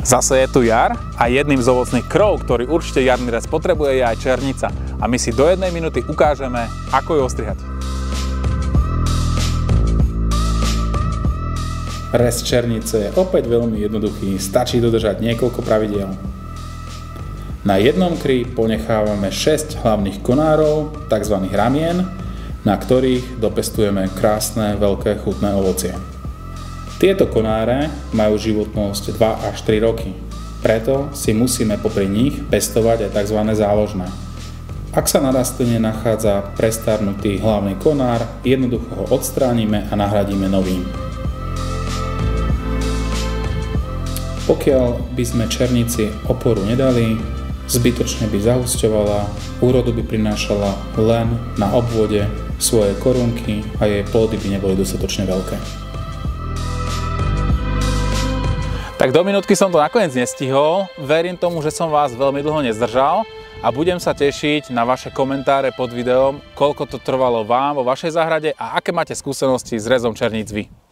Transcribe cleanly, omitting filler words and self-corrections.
Zase je tu jar a jedným z ovocných krov, ktorý určite jarný rez potrebuje, je aj černica. A my si do 1 minúty ukážeme, ako ju ostrihať. Rez černice je opäť veľmi jednoduchý, stačí dodržať niekoľko pravidiel. Na jednom kri ponechávame 6 hlavných konárov, tzv. Ramien, na ktorých dopestujeme krásne, veľké, chutné ovocie. Tieto konáre majú životnosť 2 až 3 roky, preto si musíme popri nich pestovať aj tzv. Záložné. Ak sa na rastline nachádza prestarnutý hlavný konár, jednoducho ho odstránime a nahradíme novým. Pokiaľ by sme černici oporu nedali, zbytočne by zahusťovala, úrodu by prinášala len na obvode svojej korunky a jej plody by neboli dostatočne veľké. Tak do minútky som to nakoniec nestihol, verím tomu, že som vás veľmi dlho nezdržal a budem sa tešiť na vaše komentáre pod videom, koľko to trvalo vám vo vašej záhrade a aké máte skúsenosti s rezom černíc vy.